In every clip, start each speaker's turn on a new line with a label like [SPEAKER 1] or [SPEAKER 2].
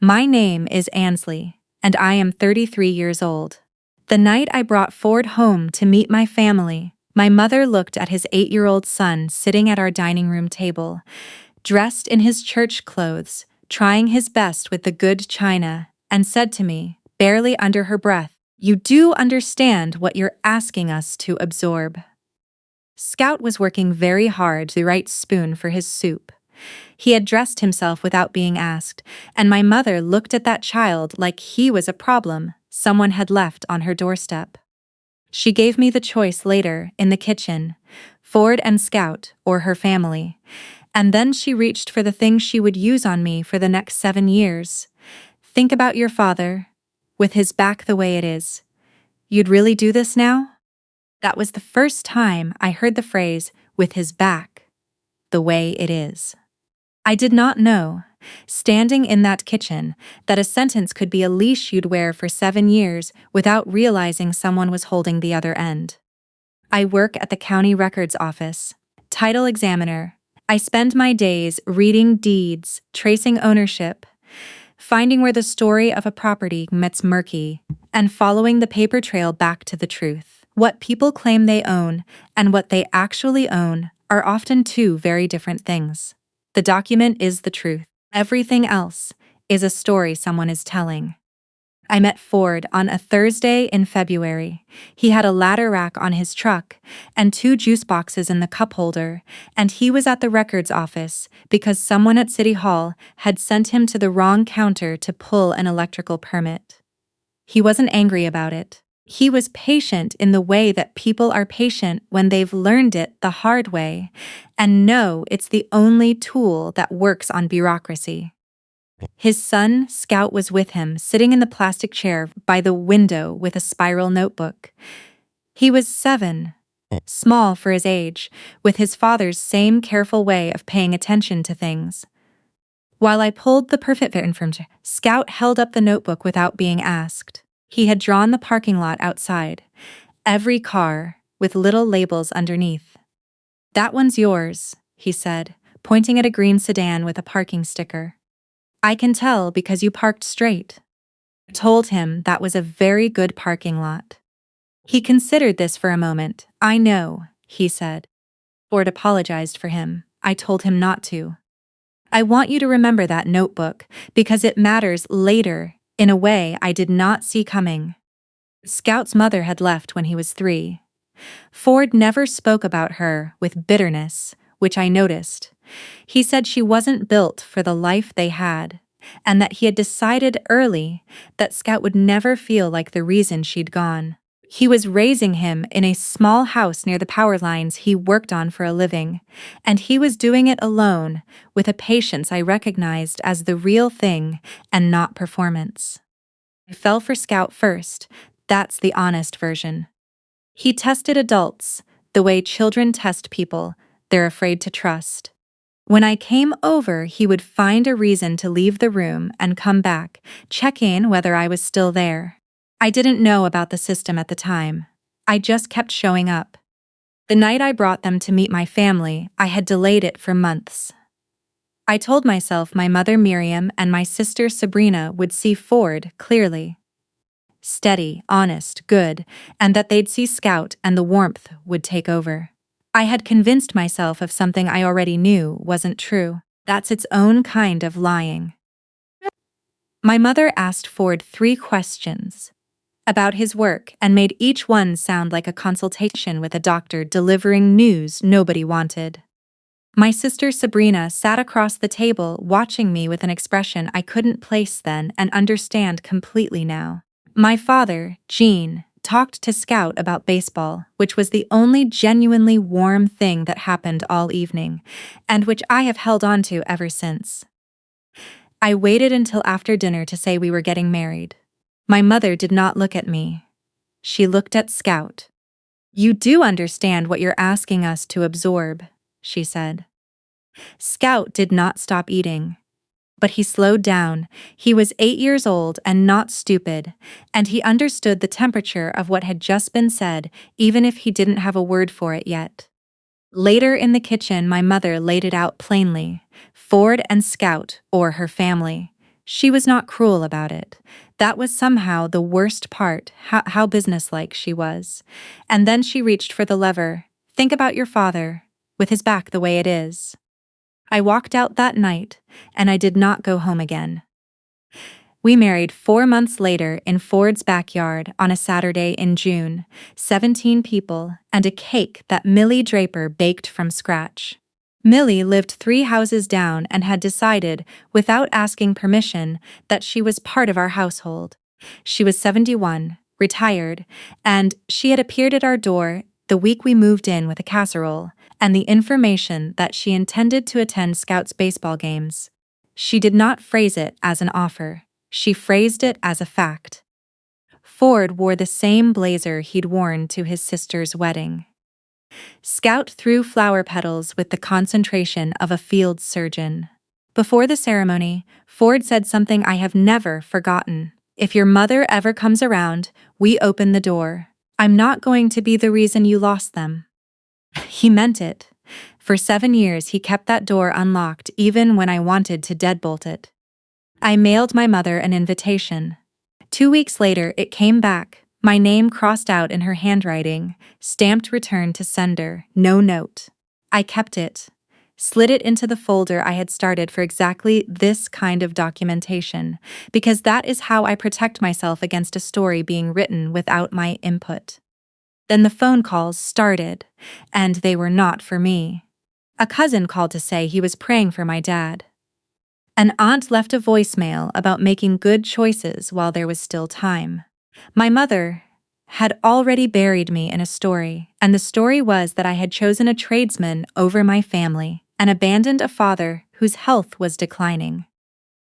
[SPEAKER 1] My name is Ansley, and I am 33 years old. The night I brought Ford home to meet my family, my mother looked at his 8-year-old son sitting at our dining room table, dressed in his church clothes, trying his best with the good china, and said to me, barely under her breath, "You do understand what you're asking us to absorb." Scout was working very hard to the right spoon for his soup. He had dressed himself without being asked, and my mother looked at that child like he was a problem someone had left on her doorstep. She gave me the choice later, in the kitchen, Ford and Scout, or her family, and then she reached for the thing she would use on me for the next 7 years. Think about your father, with his back the way it is. You'd really do this now? That was the first time I heard the phrase, with his back the way it is. I did not know, standing in that kitchen, that a sentence could be a leash you'd wear for 7 years without realizing someone was holding the other end. I work at the county records office, title examiner. I spend my days reading deeds, tracing ownership, finding where the story of a property gets murky, and following the paper trail back to the truth. What people claim they own and what they actually own are often two very different things. The document is the truth. Everything else is a story someone is telling. I met Ford on a Thursday in February. He had a ladder rack on his truck and 2 juice boxes in the cup holder, and he was at the records office because someone at City Hall had sent him to the wrong counter to pull an electrical permit. He wasn't angry about it. He was patient in the way that people are patient when they've learned it the hard way and know it's the only tool that works on bureaucracy. His son, Scout, was with him, sitting in the plastic chair by the window with a spiral notebook. He was 7, small for his age, with his father's same careful way of paying attention to things. While I pulled the perfect information, Scout held up the notebook without being asked. He had drawn the parking lot outside, every car, with little labels underneath. "That one's yours," he said, pointing at a green sedan with a parking sticker. "I can tell because you parked straight." I told him that was a very good parking lot. He considered this for a moment. "I know," he said. Ford apologized for him. I told him not to. "I want you to remember that notebook because it matters later in a way I did not see coming." Scout's mother had left when he was 3. Ford never spoke about her with bitterness, which I noticed. He said she wasn't built for the life they had, and that he had decided early that Scout would never feel like the reason she'd gone. He was raising him in a small house near the power lines he worked on for a living, and he was doing it alone, with a patience I recognized as the real thing and not performance. I fell for Scout first. That's the honest version. He tested adults the way children test people they're afraid to trust. When I came over, he would find a reason to leave the room and come back, checking whether I was still there. I didn't know about the system at the time. I just kept showing up. The night I brought them to meet my family, I had delayed it for months. I told myself my mother Miriam and my sister Sabrina would see Ford clearly. Steady, honest, good, and that they'd see Scout and the warmth would take over. I had convinced myself of something I already knew wasn't true. That's its own kind of lying. My mother asked Ford 3 questions about his work and made each one sound like a consultation with a doctor delivering news nobody wanted. My sister Sabrina sat across the table watching me with an expression I couldn't place then and understand completely now. My father, Gene, talked to Scout about baseball, which was the only genuinely warm thing that happened all evening, and which I have held on to ever since. I waited until after dinner to say we were getting married. My mother did not look at me. She looked at Scout. "You do understand what you're asking us to absorb," she said. Scout did not stop eating. But he slowed down. He was 8 years old and not stupid, and he understood the temperature of what had just been said, even if he didn't have a word for it yet. Later in the kitchen, my mother laid it out plainly. Ford and Scout, or her family. She was not cruel about it. That was somehow the worst part, how businesslike she was. And then she reached for the lever. Think about your father, with his back the way it is. I walked out that night, and I did not go home again. We married 4 months later in Ford's backyard on a Saturday in June, 17 people, and a cake that Millie Draper baked from scratch. Millie lived 3 houses down and had decided, without asking permission, that she was part of our household. She was 71, retired, and she had appeared at our door the week we moved in with a casserole and the information that she intended to attend Scouts baseball games. She did not phrase it as an offer. She phrased it as a fact. Ford wore the same blazer he'd worn to his sister's wedding. Scout threw flower petals with the concentration of a field surgeon. Before the ceremony, Ford said something I have never forgotten. If your mother ever comes around, we open the door. I'm not going to be the reason you lost them. He meant it. For 7 years he kept that door unlocked even when I wanted to deadbolt it. I mailed my mother an invitation. 2 weeks later it came back, my name crossed out in her handwriting, stamped return to sender, no note. I kept it, slid it into the folder I had started for exactly this kind of documentation, because that is how I protect myself against a story being written without my input. Then the phone calls started, and they were not for me. A cousin called to say he was praying for my dad. An aunt left a voicemail about making good choices while there was still time. My mother had already buried me in a story, and the story was that I had chosen a tradesman over my family and abandoned a father whose health was declining.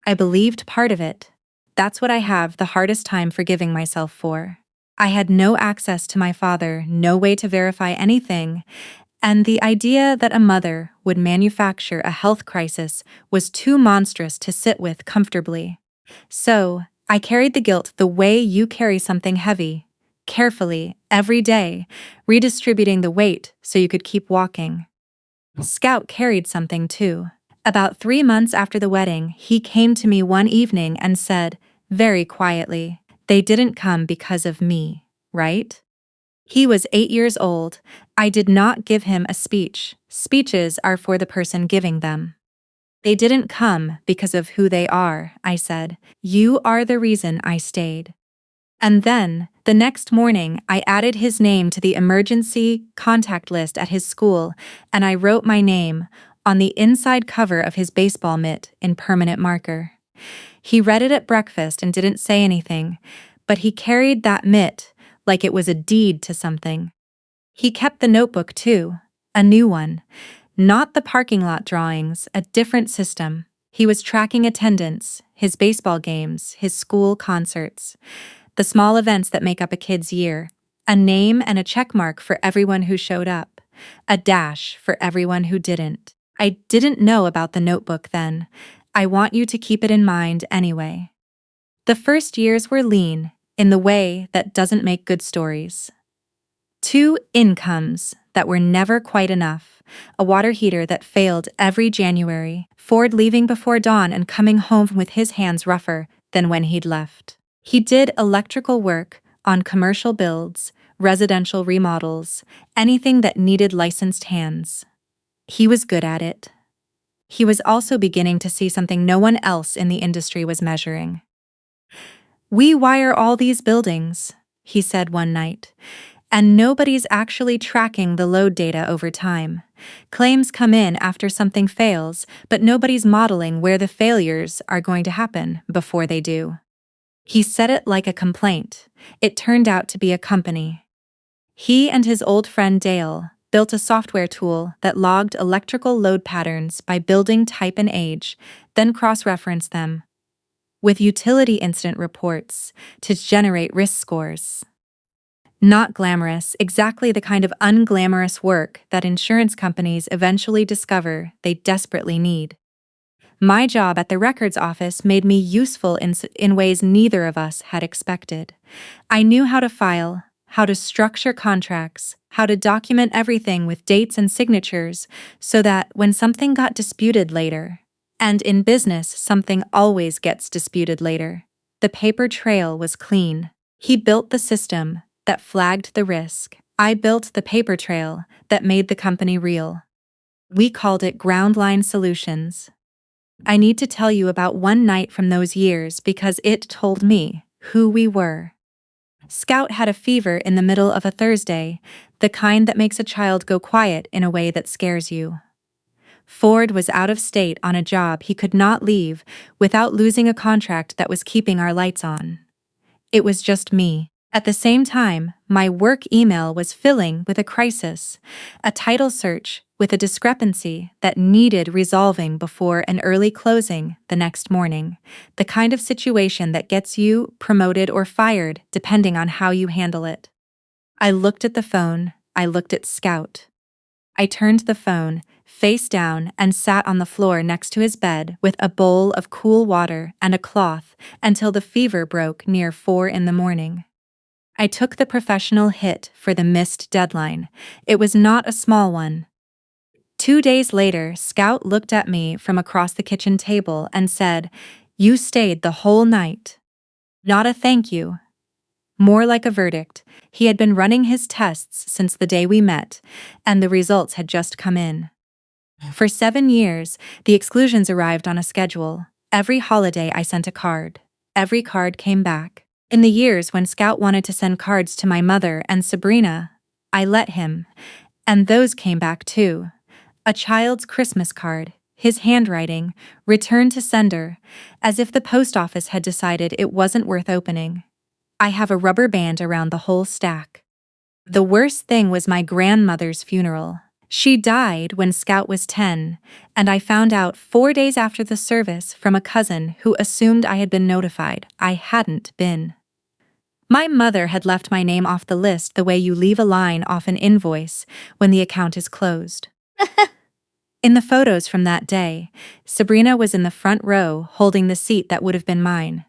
[SPEAKER 1] I believed part of it. That's what I have the hardest time forgiving myself for. I had no access to my father, no way to verify anything, and the idea that a mother would manufacture a health crisis was too monstrous to sit with comfortably. So, I carried the guilt the way you carry something heavy, carefully, every day, redistributing the weight so you could keep walking. Scout carried something too. About 3 months after the wedding, he came to me one evening and said, very quietly, "They didn't come because of me, right?" He was 8 years old. I did not give him a speech. Speeches are for the person giving them. "They didn't come because of who they are," I said. "You are the reason I stayed." And then, the next morning, I added his name to the emergency contact list at his school, and I wrote my name on the inside cover of his baseball mitt in permanent marker. He read it at breakfast and didn't say anything, but he carried that mitt like it was a deed to something. He kept the notebook too, a new one. Not the parking lot drawings, a different system. He was tracking attendance, his baseball games, his school concerts, the small events that make up a kid's year, a name and a check mark for everyone who showed up, a dash for everyone who didn't. I didn't know about the notebook then. I want you to keep it in mind anyway. The first years were lean, in the way that doesn't make good stories. 2 incomes that were never quite enough, a water heater that failed every January, Ford leaving before dawn and coming home with his hands rougher than when he'd left. He did electrical work on commercial builds, residential remodels, anything that needed licensed hands. He was good at it. He was also beginning to see something no one else in the industry was measuring. "We wire all these buildings," he said one night, "and nobody's actually tracking the load data over time. Claims come in after something fails, but nobody's modeling where the failures are going to happen before they do." He said it like a complaint. It turned out to be a company. He and his old friend Dale built a software tool that logged electrical load patterns by building type and age, then cross-referenced them with utility incident reports to generate risk scores. Not glamorous, exactly the kind of unglamorous work that insurance companies eventually discover they desperately need. My job at the records office made me useful in ways neither of us had expected. I knew how to file, how to structure contracts, how to document everything with dates and signatures so that when something got disputed later, And in business, something always gets disputed later. The paper trail was clean. He built the system that flagged the risk. I built the paper trail that made the company real. We called it Ground Line Solutions. I need to tell you about one night from those years because it told me who we were. Scout had a fever in the middle of a Thursday, the kind that makes a child go quiet in a way that scares you. Ford was out of state on a job he could not leave without losing a contract that was keeping our lights on. It was just me. At the same time, my work email was filling with a crisis, a title search with a discrepancy that needed resolving before an early closing the next morning, the kind of situation that gets you promoted or fired depending on how you handle it. I looked at the phone, I looked at Scout. I turned the phone, face down, and sat on the floor next to his bed with a bowl of cool water and a cloth until the fever broke near 4 in the morning. I took the professional hit for the missed deadline. It was not a small one. 2 days later, Scout looked at me from across the kitchen table and said, "You stayed the whole night." Not a thank you. More like a verdict. He had been running his tests since the day we met, and the results had just come in. For 7 years, the exclusions arrived on a schedule. Every holiday I sent a card. Every card came back. In the years when Scout wanted to send cards to my mother and Sabrina, I let him, and those came back too. A child's Christmas card, his handwriting, returned to sender, as if the post office had decided it wasn't worth opening. I have a rubber band around the whole stack. The worst thing was my grandmother's funeral. She died when Scout was 10, and I found out 4 days after the service from a cousin who assumed I had been notified. I hadn't been. My mother had left my name off the list the way you leave a line off an invoice when the account is closed. In the photos from that day, Sabrina was in the front row holding the seat that would have been mine.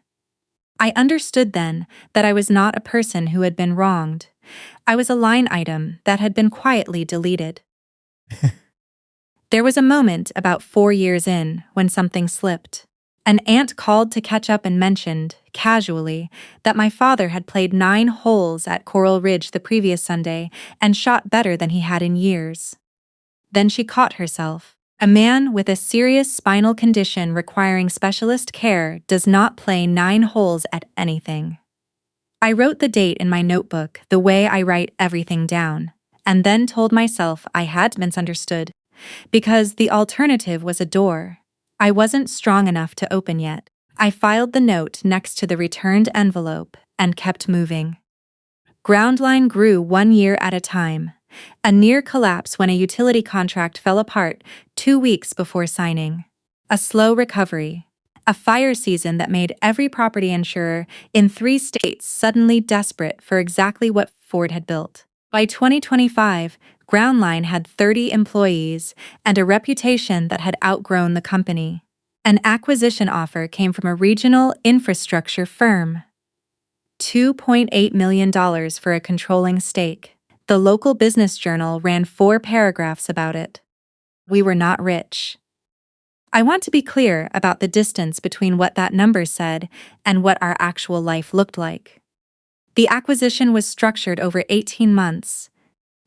[SPEAKER 1] I understood then that I was not a person who had been wronged. I was a line item that had been quietly deleted. There was a moment about 4 years in when something slipped. An aunt called to catch up and mentioned, casually, that my father had played 9 holes at Coral Ridge the previous Sunday and shot better than he had in years. Then she caught herself. A man with a serious spinal condition requiring specialist care does not play 9 holes at anything. I wrote the date in my notebook the way I write everything down, and then told myself I had misunderstood, because the alternative was a door I wasn't strong enough to open yet. I filed the note next to the returned envelope and kept moving. Groundline grew 1 year at a time. A near collapse when a utility contract fell apart 2 weeks before signing. A slow recovery. A fire season that made every property insurer in 3 states suddenly desperate for exactly what Ford had built. By 2025, Groundline had 30 employees and a reputation that had outgrown the company. An acquisition offer came from a regional infrastructure firm. $2.8 million for a controlling stake. The local business journal ran 4 paragraphs about it. We were not rich. I want to be clear about the distance between what that number said and what our actual life looked like. The acquisition was structured over 18 months.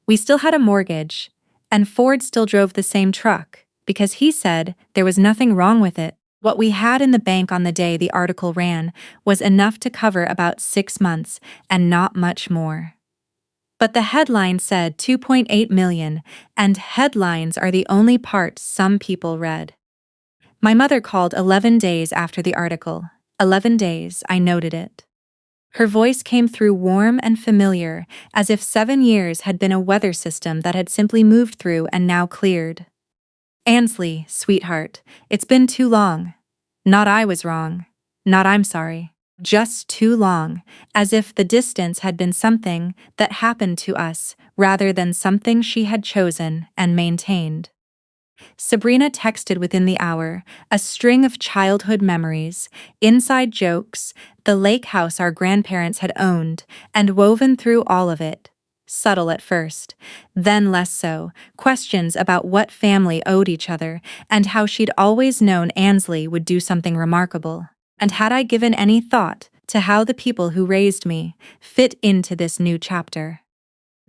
[SPEAKER 1] We still had a mortgage, and Ford still drove the same truck, because he said there was nothing wrong with it. What we had in the bank on the day the article ran was enough to cover about 6 months and not much more. But the headline said 2.8 million, and headlines are the only part some people read. My mother called 11 days after the article. 11 days, I noted it. Her voice came through warm and familiar, as if 7 years had been a weather system that had simply moved through and now cleared. Ansley, sweetheart, it's been too long. Not I was wrong. Not I'm sorry. Just too long, as if the distance had been something that happened to us rather than something she had chosen and maintained. Sabrina texted within the hour, a string of childhood memories, inside jokes, the lake house our grandparents had owned, and woven through all of it, subtle at first, then less so, questions about what family owed each other and how she'd always known Ansley would do something remarkable. And had I given any thought to how the people who raised me fit into this new chapter?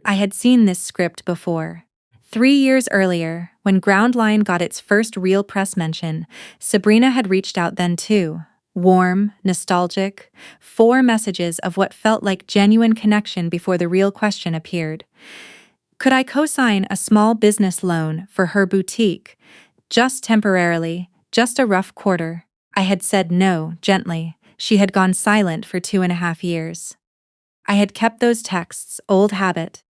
[SPEAKER 1] I had seen this script before. 3 years earlier, when Groundline got its first real press mention, Sabrina had reached out then too. Warm, nostalgic, 4 messages of what felt like genuine connection before the real question appeared. Could I co-sign a small business loan for her boutique? Just temporarily, just a rough quarter. I had said no, gently. She had gone silent for 2.5 years. I had kept those texts, old habit.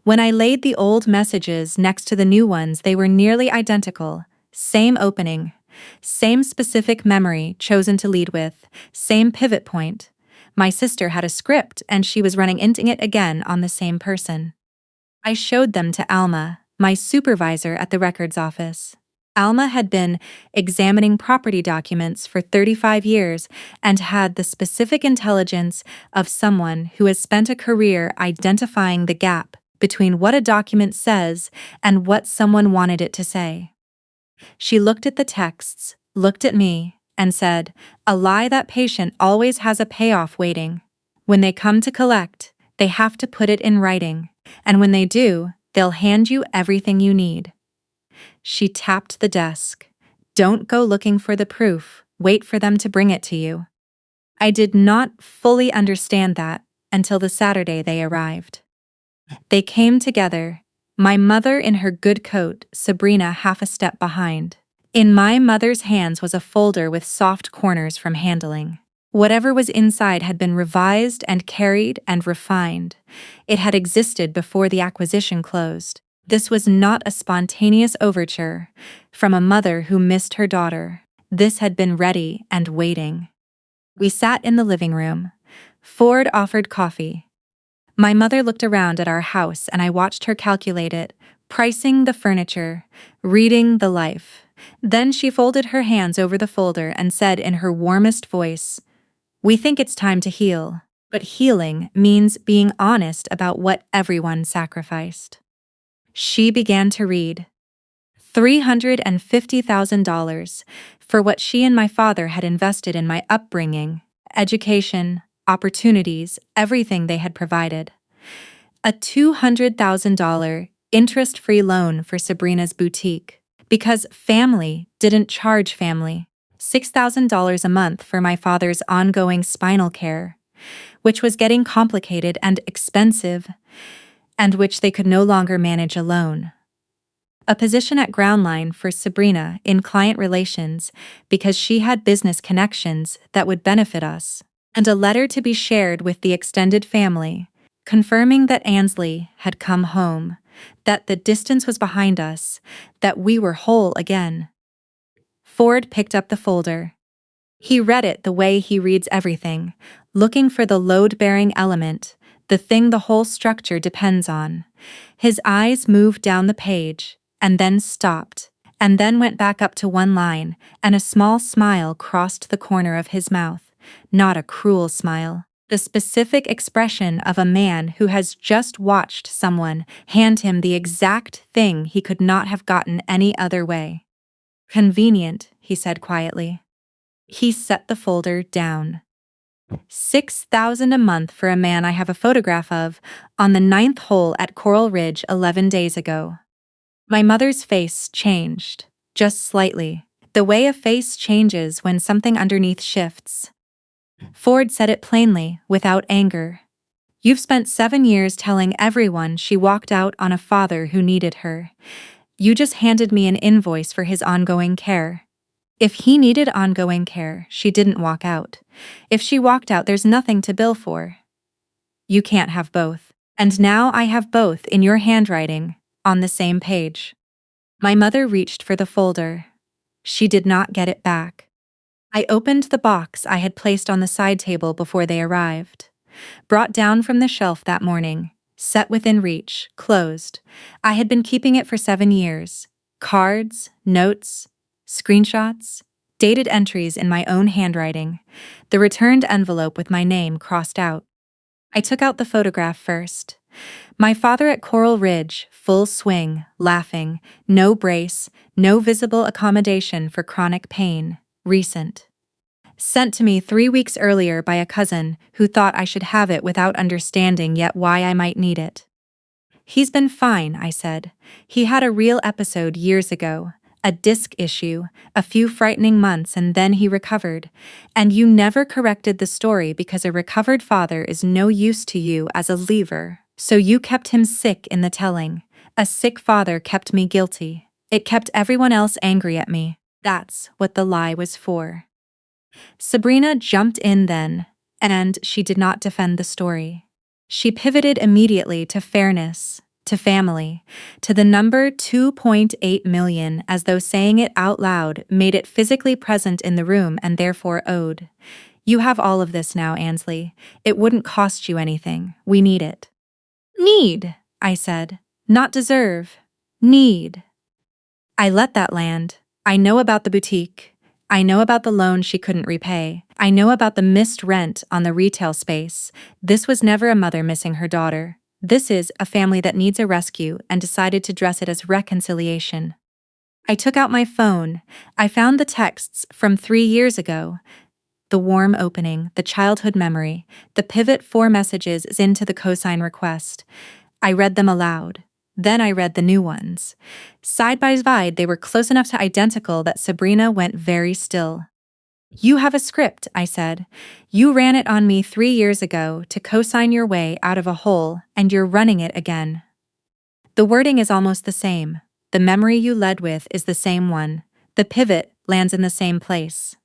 [SPEAKER 1] When I laid the old messages next to the new ones, they were nearly identical. Same opening. Same specific memory chosen to lead with. Same pivot point. My sister had a script and she was running into it again on the same person. I showed them to Alma, my supervisor at the records office. Alma had been examining property documents for 35 years and had the specific intelligence of someone who has spent a career identifying the gap between what a document says and what someone wanted it to say. She looked at the texts, looked at me, and said, "A lie that patient always has a payoff waiting. When they come to collect, they have to put it in writing, and when they do, they'll hand you everything you need." She tapped the desk. "Don't go looking for the proof, wait for them to bring it to you." I did not fully understand that until the Saturday they arrived. They came together, my mother in her good coat, Sabrina half a step behind. In my mother's hands was a folder with soft corners from handling. Whatever was inside had been revised and carried and refined. It had existed before the acquisition closed. This was not a spontaneous overture from a mother who missed her daughter. This had been ready and waiting. We sat in the living room. Ford offered coffee. My mother looked around at our house and I watched her calculate it, pricing the furniture, reading the life. Then she folded her hands over the folder and said in her warmest voice, "We think it's time to heal, but healing means being honest about what everyone sacrificed." She began to read. $350,000 for what she and my father had invested in my upbringing, education, opportunities, everything they had provided. A $200,000 interest-free loan for Sabrina's boutique, because family didn't charge family. $6,000 a month for my father's ongoing spinal care, which was getting complicated and expensive, and which they could no longer manage alone. A position at Groundline for Sabrina in client relations because she had business connections that would benefit us, and a letter to be shared with the extended family, confirming that Ansley had come home, that the distance was behind us, that we were whole again. Ford picked up the folder. He read it the way he reads everything, looking for the load-bearing element, the thing the whole structure depends on. His eyes moved down the page, and then stopped, and then went back up to one line, and a small smile crossed the corner of his mouth. Not a cruel smile. The specific expression of a man who has just watched someone hand him the exact thing he could not have gotten any other way. "Convenient," he said quietly. He set the folder down. $6,000 a month for a man I have a photograph of on the 9th hole at Coral Ridge 11 days ago. My mother's face changed, just slightly, the way a face changes when something underneath shifts. Ford said it plainly, without anger. "You've spent 7 years telling everyone she walked out on a father who needed her. You just handed me an invoice for his ongoing care. If he needed ongoing care, she didn't walk out. If she walked out, there's nothing to bill for. You can't have both. And now I have both in your handwriting, on the same page." My mother reached for the folder. She did not get it back. I opened the box I had placed on the side table before they arrived. Brought down from the shelf that morning, set within reach, closed. I had been keeping it for 7 years. Cards, notes, screenshots, dated entries in my own handwriting, the returned envelope with my name crossed out. I took out the photograph first. My father at Coral Ridge, full swing, laughing, no brace, no visible accommodation for chronic pain, recent. Sent to me 3 weeks earlier by a cousin who thought I should have it without understanding yet why I might need it. He's been fine, I said. He had a real episode years ago, a disc issue, a few frightening months, and then he recovered. And you never corrected the story because a recovered father is no use to you as a lever. So you kept him sick in the telling. A sick father kept me guilty. It kept everyone else angry at me. That's what the lie was for. Sabrina jumped in then, and she did not defend the story. She pivoted immediately to fairness, to family, to the number 2.8 million, as though saying it out loud made it physically present in the room and therefore owed. You have all of this now, Ansley. It wouldn't cost you anything. We need it. Need, I said. Not deserve. Need. I let that land. I know about the boutique. I know about the loan she couldn't repay. I know about the missed rent on the retail space. This was never a mother missing her daughter. This is a family that needs a rescue and decided to dress it as reconciliation. I took out my phone. I found the texts from 3 years ago. The warm opening, the childhood memory, the pivot 4 messages into the cosign request. I read them aloud. Then I read the new ones. Side by side, they were close enough to identical that Sabrina went very still. You have a script, I said. You ran it on me 3 years ago to cosign your way out of a hole, and you're running it again. The wording is almost the same. The memory you led with is the same one. The pivot lands in the same place.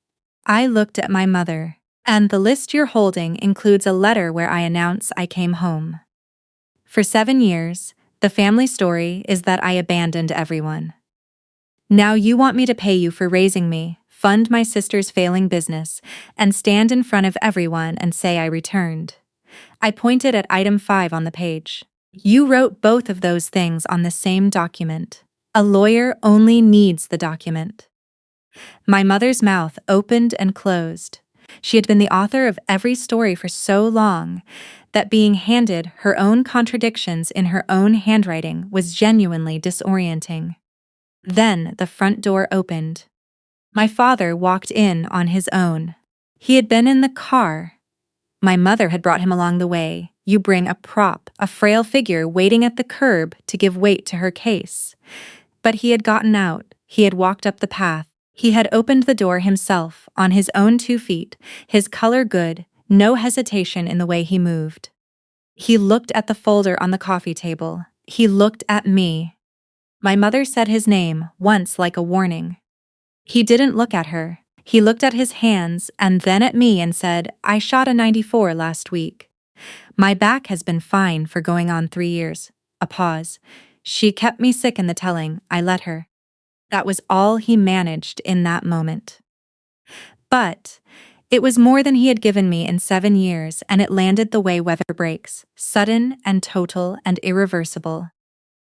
[SPEAKER 1] I looked at my mother, and the list you're holding includes a letter where I announce I came home. For 7 years, the family story is that I abandoned everyone. Now you want me to pay you for raising me, fund my sister's failing business, and stand in front of everyone and say I returned. I pointed at item 5 on the page. You wrote both of those things on the same document. A lawyer only needs the document. My mother's mouth opened and closed. She had been the author of every story for so long that being handed her own contradictions in her own handwriting was genuinely disorienting. Then the front door opened. My father walked in on his own. He had been in the car. My mother had brought him along the way. You bring a prop, a frail figure waiting at the curb to give weight to her case. But he had gotten out. He had walked up the path. He had opened the door himself, on his own 2 feet, his color good, no hesitation in the way he moved. He looked at the folder on the coffee table. He looked at me. My mother said his name, once like a warning. He didn't look at her. He looked at his hands and then at me and said, I shot a 94 last week. My back has been fine for going on 3 years. A pause. She kept me sick in the telling. I let her. That was all he managed in that moment. But it was more than he had given me in 7 years, and it landed the way weather breaks, sudden and total and irreversible.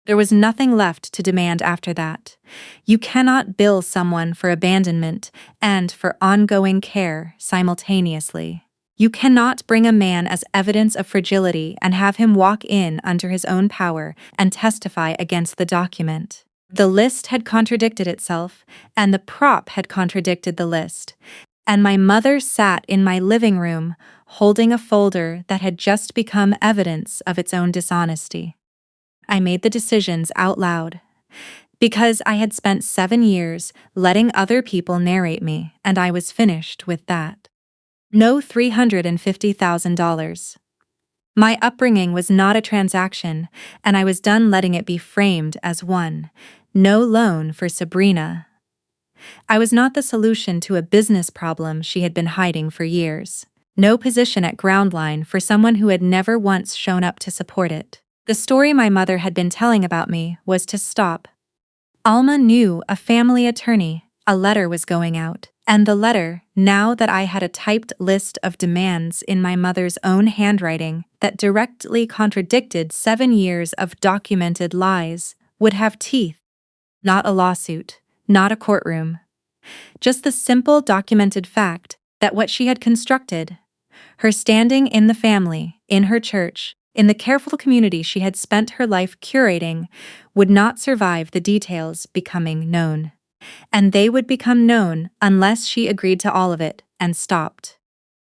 [SPEAKER 1] There was nothing left to demand after that. You cannot bill someone for abandonment and for ongoing care simultaneously. You cannot bring a man as evidence of fragility and have him walk in under his own power and testify against the document. The list had contradicted itself, and the prop had contradicted the list. And my mother sat in my living room, holding a folder that had just become evidence of its own dishonesty. I made the decisions out loud. Because I had spent 7 years letting other people narrate me, and I was finished with that. No $350,000. My upbringing was not a transaction, and I was done letting it be framed as one. No loan for Sabrina. I was not the solution to a business problem she had been hiding for years. No position at Groundline for someone who had never once shown up to support it. The story my mother had been telling about me was to stop. Alma knew a family attorney. A letter was going out. And the letter, now that I had a typed list of demands in my mother's own handwriting that directly contradicted 7 years of documented lies, would have teeth. Not a lawsuit, not a courtroom. Just the simple documented fact that what she had constructed, Her standing in the family, in her church, in the careful community she had spent her life curating, would not survive the details becoming known. And they would become known unless she agreed to all of it and stopped.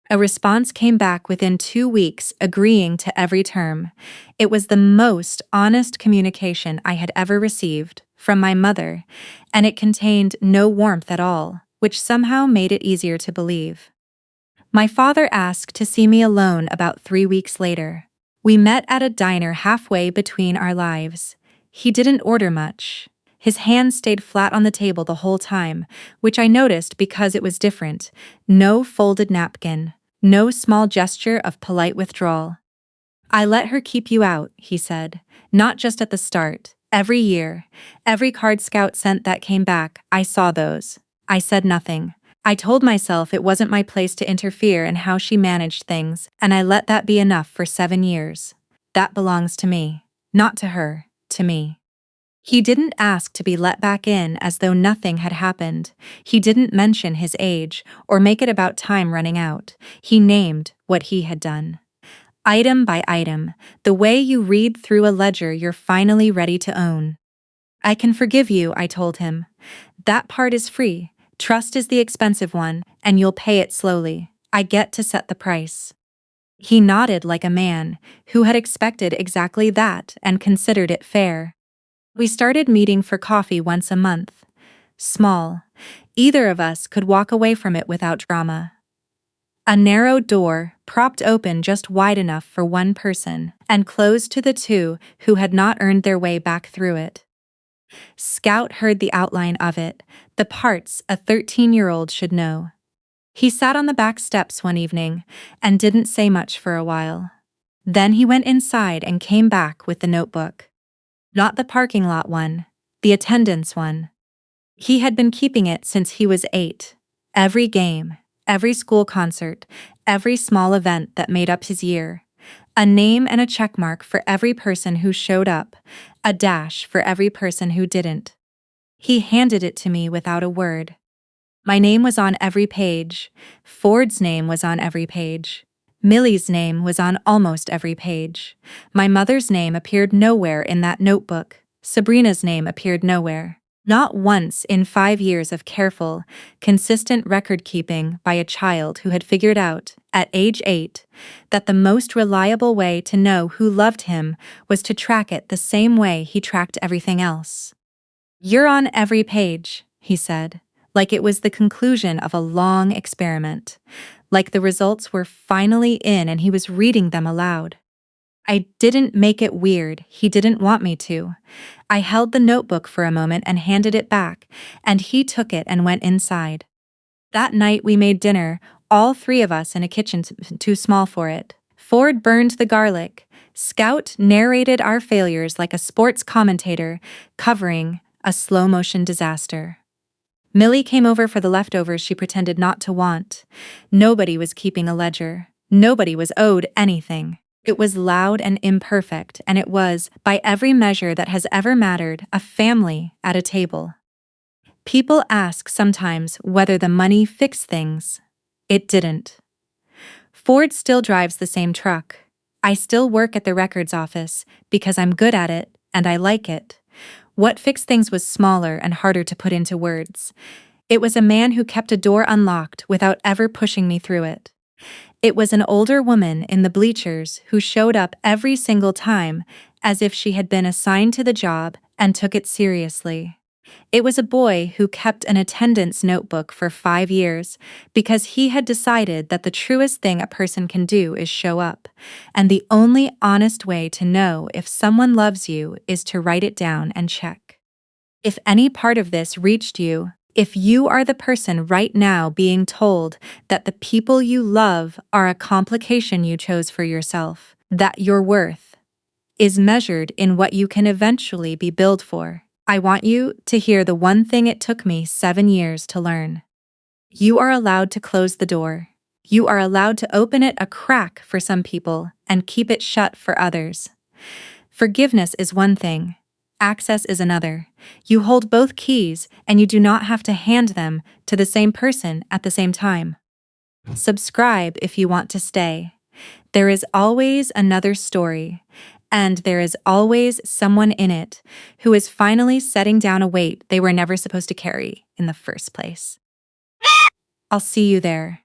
[SPEAKER 1] A response came back within 2 weeks, agreeing to every term. It was the most honest communication I had ever received from my mother, and it contained no warmth at all, which somehow made it easier to believe. My father asked to see me alone about 3 weeks later. We met at a diner halfway between our lives. He didn't order much. His hands stayed flat on the table the whole time, which I noticed because it was different. No folded napkin, no small gesture of polite withdrawal. "I let her keep you out," he said. "Not just at the start. Every year. Every card Scout sent that came back, I saw those. I said nothing. I told myself it wasn't my place to interfere in how she managed things, and I let that be enough for 7 years. That belongs to me. Not to her, to me." He didn't ask to be let back in as though nothing had happened. He didn't mention his age or make it about time running out. He named what he had done. Item by item, the way you read through a ledger you're finally ready to own. "I can forgive you," I told him. "That part is free. Trust is the expensive one, and you'll pay it slowly. I get to set the price." He nodded like a man who had expected exactly that and considered it fair. We started meeting for coffee once a month. Small. Either of us could walk away from it without drama. A narrow door, propped open just wide enough for one person, and closed to the two who had not earned their way back through it. Scout heard the outline of it, the parts a 13-year-old should know. He sat on the back steps one evening and didn't say much for a while. Then he went inside and came back with the notebook. Not the parking lot one, the attendance one. He had been keeping it since he was 8. Every game, every school concert, every small event that made up his year. A name and a checkmark for every person who showed up, a dash for every person who didn't. He handed it to me without a word. My name was on every page. Ford's name was on every page. Millie's name was on almost every page. My mother's name appeared nowhere in that notebook. Sabrina's name appeared nowhere. Not once in 5 years of careful, consistent record-keeping by a child who had figured out, at age 8, that the most reliable way to know who loved him was to track it the same way he tracked everything else. "You're on every page," he said, like it was the conclusion of a long experiment. Like the results were finally in and he was reading them aloud. I didn't make it weird, he didn't want me to. I held the notebook for a moment and handed it back, and he took it and went inside. That night we made dinner, all 3 of us in a kitchen too small for it. Ford burned the garlic. Scout narrated our failures like a sports commentator, covering a slow-motion disaster. Millie came over for the leftovers she pretended not to want. Nobody was keeping a ledger. Nobody was owed anything. It was loud and imperfect, and it was, by every measure that has ever mattered, a family at a table. People ask sometimes whether the money fixed things. It didn't. Ford still drives the same truck. I still work at the records office because I'm good at it and I like it. What fixed things was smaller and harder to put into words. It was a man who kept a door unlocked without ever pushing me through it. It was an older woman in the bleachers who showed up every single time as if she had been assigned to the job and took it seriously. It was a boy who kept an attendance notebook for 5 years because he had decided that the truest thing a person can do is show up, and the only honest way to know if someone loves you is to write it down and check. If any part of this reached you, if you are the person right now being told that the people you love are a complication you chose for yourself, that your worth is measured in what you can eventually be billed for, I want you to hear the one thing it took me 7 years to learn. You are allowed to close the door. You are allowed to open it a crack for some people and keep it shut for others. Forgiveness is one thing. Access is another. You hold both keys and you do not have to hand them to the same person at the same time. Subscribe if you want to stay. There is always another story, and there is always someone in it who is finally setting down a weight they were never supposed to carry in the first place. I'll see you there.